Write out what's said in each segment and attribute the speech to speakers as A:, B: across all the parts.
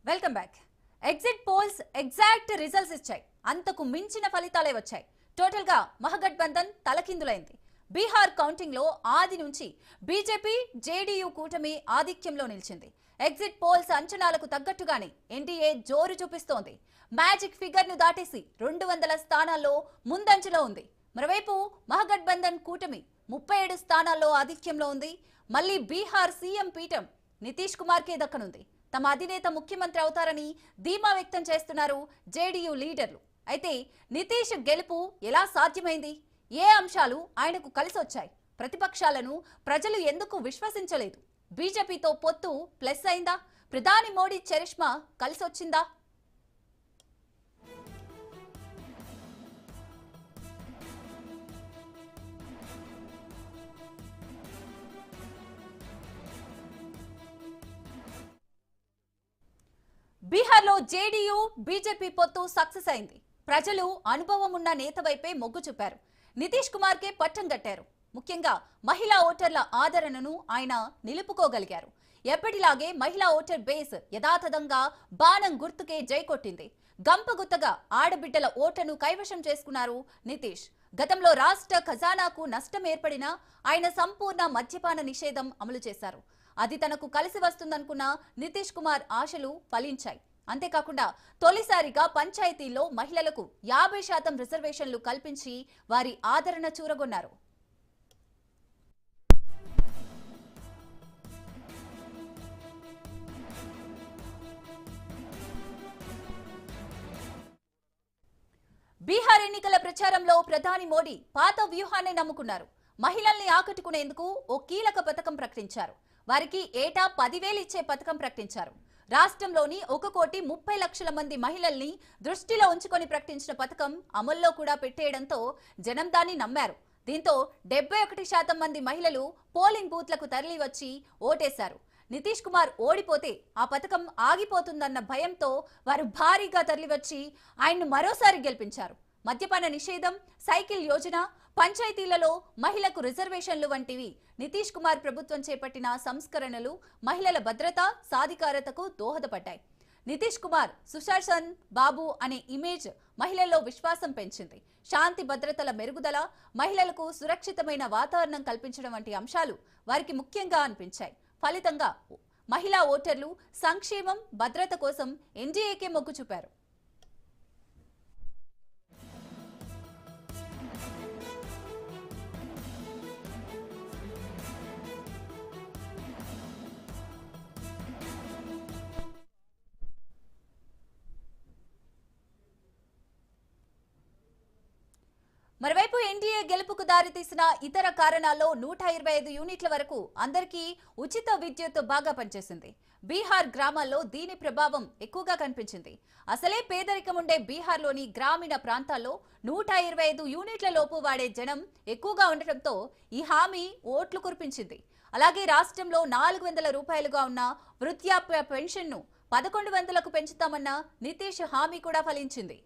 A: Welcome back. Exit polls exact results ఇచ్చాయి. అంతకు మించిన ఫలితాలే వచ్చాయి. టోటల్ గా మహాగఠబంధన్ తలకిందులైంది. బీహార్ కౌంటింగ్ లో ఆది నుంచి బీజేపీ జేడీయూ కూటమి ఆధిక్యంలో నిలిచింది. ఎగ్జిట్ పోల్స్ అంచనాలకు తగ్గట్టుగానే ఎన్డీఏ జోరు చూపిస్తోంది. మ్యాజిక్ ఫిగర్ ను దాటేసి 200 స్థానాల్లో ముందంజలో ఉంది. మరోవైపు మహాగఠబంధన్ కూటమి 37 స్థానాల్లో ఆధిక్యంలో ఉంది. మళ్లీ బీహార్ సీఎం పీఠం నితీష్ కుమార్ కే దక్కనుంది. తమ అధినేత ముఖ్యమంత్రి అవుతారని ధీమా వ్యక్తం చేస్తున్నారు జేడీయూ లీడర్లు. అయితే నితీష్ గెలుపు ఎలా సాధ్యమైంది? ఏ అంశాలు ఆయనకు కలిసొచ్చాయి? ప్రతిపక్షాలను ప్రజలు ఎందుకు విశ్వసించలేదు? బీజేపీతో పొత్తు ప్లస్ అయిందా? ప్రధాని మోడీ చరిష్మా కలిసొచ్చిందా? బీహార్లో జేడీయూ బీజేపీ పొత్తు సక్సెస్ అయింది. ప్రజలు అనుభవం ఉన్న నేత వైపే మొగ్గు చూపారు. నితీష్ కుమార్ కే పట్టం కట్టారు. ముఖ్యంగా మహిళా ఓటర్ల ఆదరణను ఆయన నిలుపుకోగలిగారు. ఎప్పటిలాగే మహిళా ఓటర్ బేస్ యథాతథంగా బాణం గుర్తుకే జై కొట్టింది. గంపగుత్తగా ఆడబిడ్డల ఓటను కైవశం చేసుకున్నారు నితీష్. గతంలో రాష్ట్ర ఖజానాకు నష్టం ఏర్పడినా ఆయన సంపూర్ణ మద్యపాన నిషేధం అమలు చేశారు. అది తనకు కలిసి వస్తుందనుకున్న నితీష్ కుమార్ ఆశలు ఫలించాయి. అంతేకాకుండా తొలిసారిగా పంచాయతీల్లో మహిళలకు 50% రిజర్వేషన్లు కల్పించి వారి ఆదరణ చూరగొన్నారు. బీహార్ ఎన్నికల ప్రచారంలో ప్రధాని మోడీ పాత వ్యూహాన్ని నమ్ముకున్నారు. మహిళల్ని ఆకట్టుకునేందుకు ఓ కీలక పథకం ప్రకటించారు. వారికి ఏటా 10,000 ఇచ్చే పథకం ప్రకటించారు. రాష్ట్రంలోని 1,30,00,000 మంది మహిళల్ని దృష్టిలో ఉంచుకొని ప్రకటించిన పథకం అమల్లో కూడా పెట్టేయడంతో జనం దాన్ని నమ్మారు. దీంతో 71% మంది మహిళలు పోలింగ్ బూత్లకు తరలి వచ్చి ఓటేశారు. నితీష్ కుమార్ ఓడిపోతే ఆ పథకం ఆగిపోతుందన్న భయంతో వారు భారీగా తరలివచ్చి ఆయన్ను మరోసారి గెలిపించారు. మద్యపాన నిషేధం, సైకిల్ యోజన, పంచాయతీలలో మహిళకు రిజర్వేషన్లు వంటివి నితీష్ కుమార్ ప్రభుత్వం చేపట్టిన సంస్కరణలు మహిళల భద్రత, సాధికారతకు దోహదపడ్డాయి. నితీష్ కుమార్ సుశాసన్ బాబు అనే ఇమేజ్ మహిళల్లో విశ్వాసం పెంచింది. శాంతి భద్రతల మెరుగుదల, మహిళలకు సురక్షితమైన వాతావరణం కల్పించడం వంటి అంశాలు వారికి ముఖ్యంగా అనిపించాయి. ఫలితంగా మహిళా ఓటర్లు సంక్షేమం, భద్రత కోసం ఎన్డీఏకే మొగ్గు చూపారు. మరోవైపు ఎన్డీఏ గెలుపుకు దారితీసిన ఇతర కారణాల్లో 125 యూనిట్ల వరకు అందరికీ ఉచిత విద్యుత్ బాగా పనిచేసింది. బీహార్ గ్రామాల్లో దీని ప్రభావం ఎక్కువగా కనిపించింది. అసలే పేదరికం ఉండే బీహార్లోని గ్రామీణ ప్రాంతాల్లో 125 యూనిట్ల లోపు వాడే జనం ఎక్కువగా ఉండటంతో ఈ హామీ ఓట్లు కురిపించింది. అలాగే రాష్ట్రంలో 400 రూపాయలుగా ఉన్న వృద్ధాప్య పెన్షన్ను 1100లకు పెంచుతామన్న నితీష్ హామీ కూడా ఫలించింది.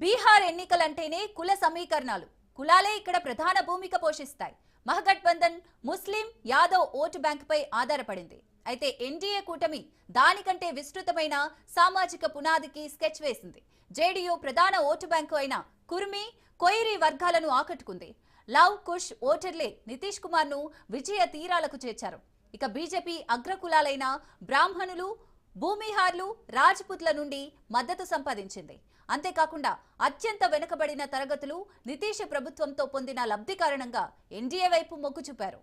A: బీహార్ ఎన్నికలంటేనే కుల సమీకరణాలు. కులాలే ఇక్కడ ప్రధాన భూమిక పోషిస్తాయి. మహాగఠబంధన్ ముస్లిం, యాదవ్ ఓటు బ్యాంకుపై ఆధారపడింది. అయితే ఎన్డీఏ కూటమి దానికంటే విస్తృతమైన సామాజిక పునాదికి స్కెచ్ వేసింది. జేడీయూ ప్రధాన ఓటు బ్యాంకు అయిన కుర్మి, కొయిరీ వర్గాలను ఆకట్టుకుంది. లవ్ కుష్ ఓటర్లే నితీష్ కుమార్ ను విజయ తీరాలకు చేర్చారు. ఇక బీజేపీ అగ్రకులాలైన బ్రాహ్మణులు, భూమిహార్లు, రాజ్పుత్ల నుండి మద్దతు సంపాదించింది. అంతేకాకుండా అత్యంత వెనుకబడిన తరగతులు నితీష్ ప్రభుత్వంతో పొందిన లబ్ధి కారణంగా ఎన్డీఏ వైపు మొగ్గు చూపారు.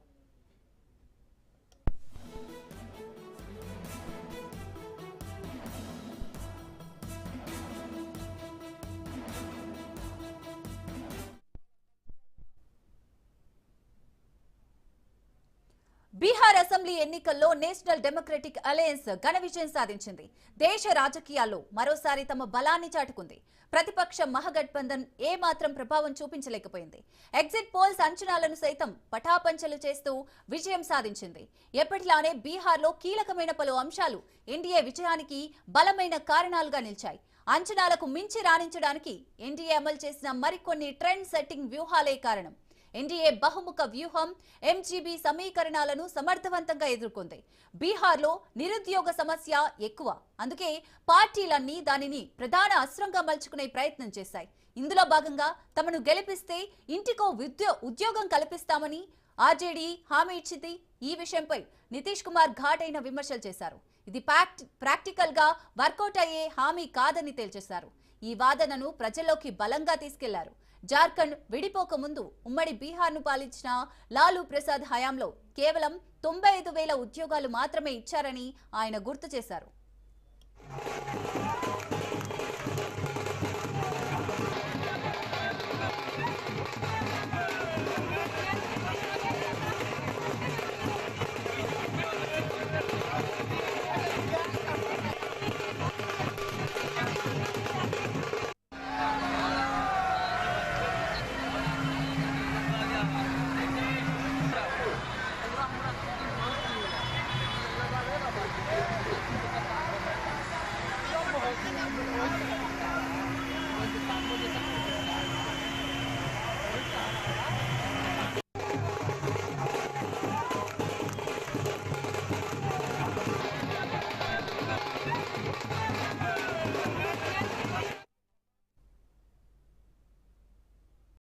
A: బీహార్ అసెంబ్లీ అసెంబ్లీ ఎన్నికల్లో నేషనల్ డెమోక్రటిక్ అలయన్స్ ఘన విజయం సాధించింది. దేశ రాజకీయాల్లో మరోసారి తమ బలాన్ని చాటుకుంది. ప్రతిపక్ష మహాగఠబంధన్ ఏమాత్రం ప్రభావం చూపించలేకపోయింది. ఎగ్జిట్ పోల్స్ అంచనాలను సైతం పటాపంచలు చేస్తూ విజయం సాధించింది. ఎప్పటిలానే బీహార్లో కీలకమైన పలు అంశాలు ఎన్డీఏ విజయానికి బలమైన కారణాలుగా నిలిచాయి. అంచనాలకు మించి రాణించడానికి ఎన్డీఏ అమలు చేసిన మరికొన్ని ట్రెండ్ సెట్టింగ్ వ్యూహాలే కారణం. ఎన్డీఏ బహుముఖ వ్యూహం ఎంజీబీ సమీకరణాలను సమర్థవంతంగా ఎదుర్కొంది. బీహార్లో నిరుద్యోగ సమస్య ఎక్కువ. అందుకే పార్టీలన్నీ దానిని ప్రధాన అస్త్రంగా మలుచుకునే ప్రయత్నం చేశాయి. ఇందులో భాగంగా తమను గెలిపిస్తే ఇంటికో ఉద్యోగం కల్పిస్తామని ఆర్జేడీ హామీ ఇచ్చింది. ఈ విషయంపై నితీష్ కుమార్ ఘాటైన విమర్శలు చేశారు. ఇది ప్రాక్టికల్ గా వర్కౌట్ అయ్యే హామీ కాదని తేల్చేశారు. ఈ వాదనను ప్రజల్లోకి బలంగా తీసుకెళ్లారు. జార్ఖండ్ విడిపోక ముందు ఉమ్మడి బీహార్ను పాలించిన లాలూ ప్రసాద్ హయాంలో కేవలం 95,000 ఉద్యోగాలు మాత్రమే ఇచ్చారని ఆయన గుర్తు చేశారు.